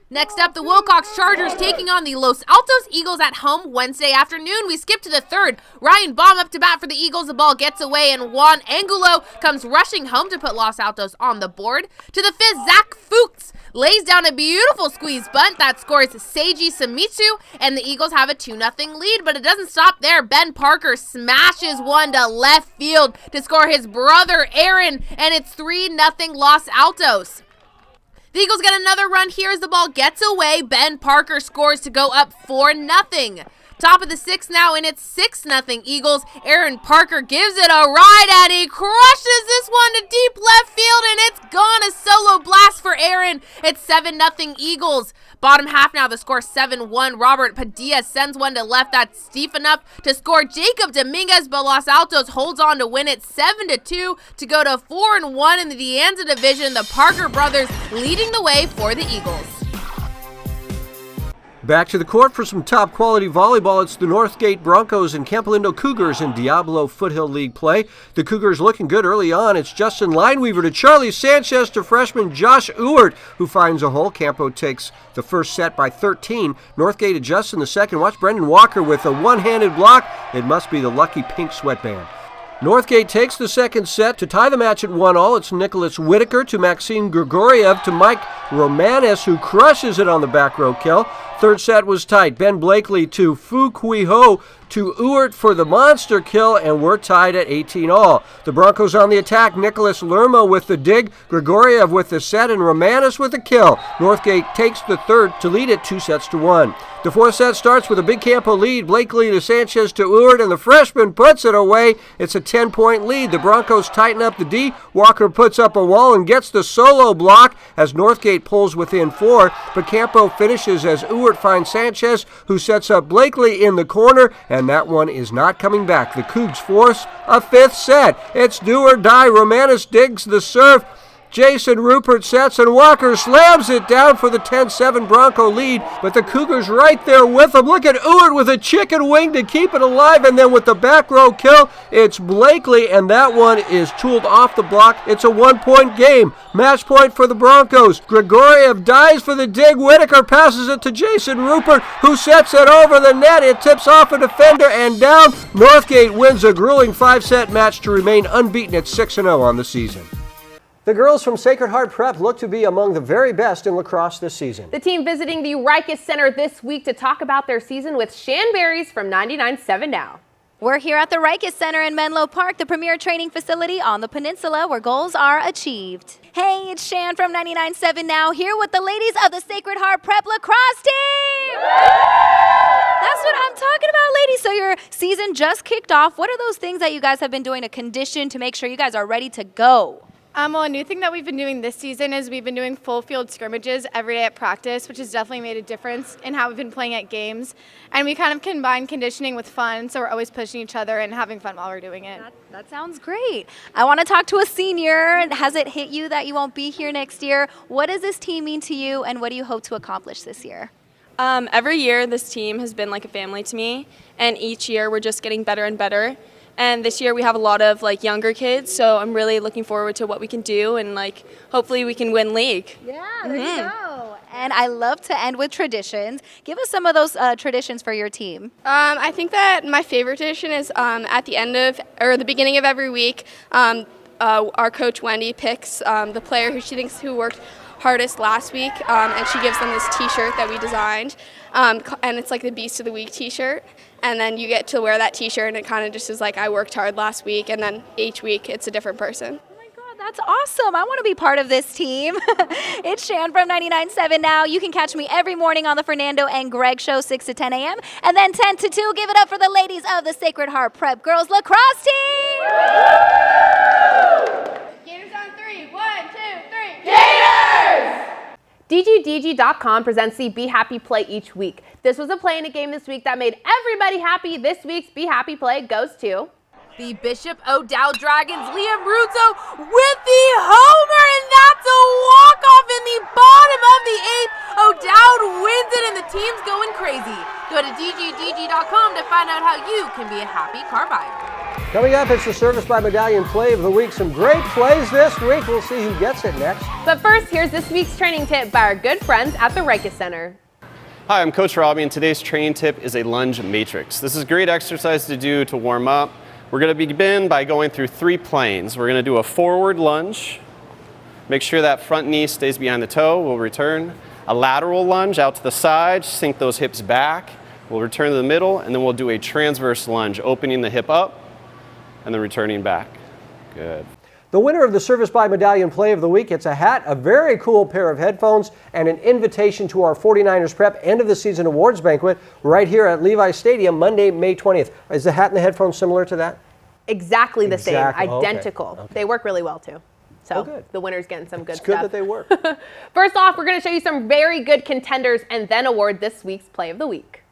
Next up, the Wilcox Chargers taking on the Los Altos Eagles at home Wednesday afternoon. We skip to the third. Ryan Baum up to bat for the Eagles. The ball gets away, and Juan Angulo comes rushing home to put Los Altos on the board. To the fifth, Zach Fuchs lays down a beautiful squeeze bunt that scores Seiji Samitsu, and the Eagles have a 2-0 lead, but it doesn't stop there. Ben Parker smashes one to left field to score his brother Aaron, and it's 3-0 Los Altos. The Eagles get another run here as the ball gets away. Ben Parker scores to go up 4-0. Top of the 6th now, and it's 6-0 Eagles. Aaron Parker gives it a ride, and he crushes this one to deep left field, and it's gone. A solo blast for Aaron. It's 7-0 Eagles. Bottom half now, the score 7-1. Robert Padilla sends one to left. That's deep enough to score Jacob Dominguez, but Los Altos holds on to win it 7-2 to go to 4-1 in the De Anza Division. The Parker brothers leading the way for the Eagles. Back to the court for some top quality volleyball. It's the Northgate Broncos and Campo Lindo Cougars in Diablo Foothill League play. The Cougars looking good early on. It's Justin Lineweaver to Charlie Sanchez to freshman Josh Ewart, who finds a hole. Campo takes the first set by 13. Northgate adjusts in the second. Watch Brendan Walker with a one-handed block. It must be the lucky pink sweatband. Northgate takes the second set to tie the match at 1-1. It's Nicholas Whitaker to Maxime Grigoriev to Mike Romanis, who crushes it on the back row kill. Third set was tight. Ben Blakely to Fu Kui Ho to Ewart for the monster kill, and we're tied at 18-all. The Broncos on the attack. Nicholas Lerma with the dig, Grigoriev with the set, and Romanis with the kill. Northgate takes the third to lead it 2-1. The fourth set starts with a big Campo lead. Blakely to Sanchez to Ewart, and the freshman puts it away. It's a 10-point lead. The Broncos tighten up the D. Walker puts up a wall and gets the solo block as Northgate pulls within 4, but Campo finishes as Ewart finds Sanchez, who sets up Blakely in the corner, and that one is not coming back. The Cougs force a fifth set. It's do or die. Romanis digs the serve. Jason Rupert sets, and Walker slams it down for the 10-7 Bronco lead, but the Cougars right there with them. Look at Ewart with a chicken wing to keep it alive, and then with the back row kill, it's Blakely, and that one is tooled off the block. It's a 1-point game. Match point for the Broncos. Grigoriev dives for the dig. Whitaker passes it to Jason Rupert, who sets it over the net. It tips off a defender and down. Northgate wins a grueling 5-set match to remain unbeaten at 6-0 on the season. The girls from Sacred Heart Prep look to be among the very best in lacrosse this season. The team visiting the Rikes Center this week to talk about their season with Shan Berries from 99.7 Now. We're here at the Rikes Center in Menlo Park, the premier training facility on the peninsula where goals are achieved. Hey, it's Shan from 99.7 Now, here with the ladies of the Sacred Heart Prep lacrosse team! That's what I'm talking about, ladies. So your season just kicked off. What are those things that you guys have been doing to condition to make sure you guys are ready to go? Well, a new thing that we've been doing this season is we've been doing full field scrimmages every day at practice, which has definitely made a difference in how we've been playing at games. And we kind of combine conditioning with fun, so we're always pushing each other and having fun while we're doing it. That sounds great. I want to talk to a senior. Has it hit you that you won't be here next year? What does this team mean to you, and what do you hope to accomplish this year? Every year, this team has been like a family to me, and each year we're just getting better and better. And this year we have a lot of younger kids, so I'm really looking forward to what we can do, and hopefully we can win league. Yeah, there you go. And I love to end with traditions. Give us some of those traditions for your team. I think that my favorite tradition is at the end of, or the beginning of every week, our coach Wendy picks the player who she thinks who worked hardest last week, and she gives them this t-shirt that we designed, and it's like the Beast of the Week t-shirt, and then you get to wear that t-shirt, and it kind of just is like I worked hard last week, and then each week it's a different person. Oh my God, that's awesome. I want to be part of this team. It's Shan from 99.7 Now. You can catch me every morning on the Fernando and Greg Show, 6 to 10 a.m. And then 10 to 2, give it up for the ladies of the Sacred Heart Prep Girls Lacrosse Team! Gators on 3. 1, 2, 3. Gators! DGDG.com presents the Be Happy Play each week. This was a play in a game this week that made everybody happy. This week's Be Happy Play goes to the Bishop O'Dowd Dragons. Liam Ruzzo with the homer, and that's a walk-off in the bottom of the 8th. O'Dowd wins it, and the team's going crazy. Go to DGDG.com to find out how you can be a happy car buyer. Coming up, it's the Service by Medallion Play of the Week. Some great plays this week. We'll see who gets it next. But first, here's this week's training tip by our good friends at the Rikes Center. Hi, I'm Coach Robbie, and today's training tip is a lunge matrix. This is a great exercise to do to warm up. We're going to begin by going through 3 planes. We're going to do a forward lunge. Make sure that front knee stays behind the toe. We'll return. A lateral lunge out to the side, sink those hips back. We'll return to the middle, and then we'll do a transverse lunge, opening the hip up and then returning back. Good. The winner of the Service by Medallion Play of the Week gets a hat, a very cool pair of headphones, and an invitation to our 49ers Prep End of the Season Awards Banquet right here at Levi Stadium, Monday, May 20th. Is the hat and the headphones similar to that? Exactly the same, Oh, okay. identical. Okay. They work really well too. So the winner's getting some good It's stuff. good that they work. First off, we're going to show you some very good contenders and then award this week's Play of the Week.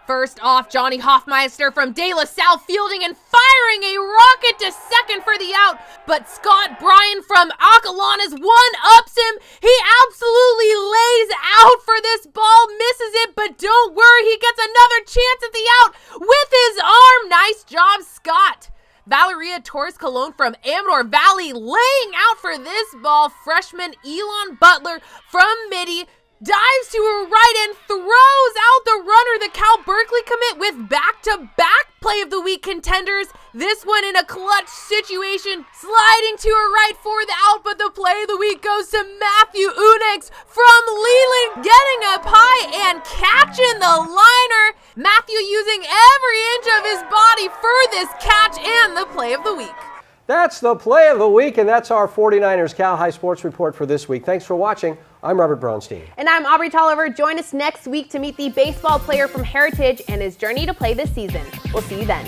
First off, Johnny Hoffmeister from De La Salle fielding and firing a rocket to second for the out, but Scott Bryan from Acalanes one-ups him. He absolutely lays out for this ball, misses it, but don't worry, he gets another chance at the out with his arm. Nice job, Scott. Valeria Torres Colon from Amador Valley laying out for this ball. Freshman Elon Butler from Midi dives to her right and throws out the runner. The Cal Berkeley commit with back-to-back Play of the Week contenders. This one in a clutch situation, sliding to her right for the out, but the Play of the Week goes to Matthew Unex from Leland, getting up high and catching the liner. Matthew using every inch of his body for this catch and the Play of the Week. That's the Play of the Week, and that's our 49ers Cal High Sports Report for this week. Thanks for watching. I'm Robert Bronstein. And I'm Aubrey Tolliver. Join us next week to meet the baseball player from Heritage and his journey to play this season. We'll see you then.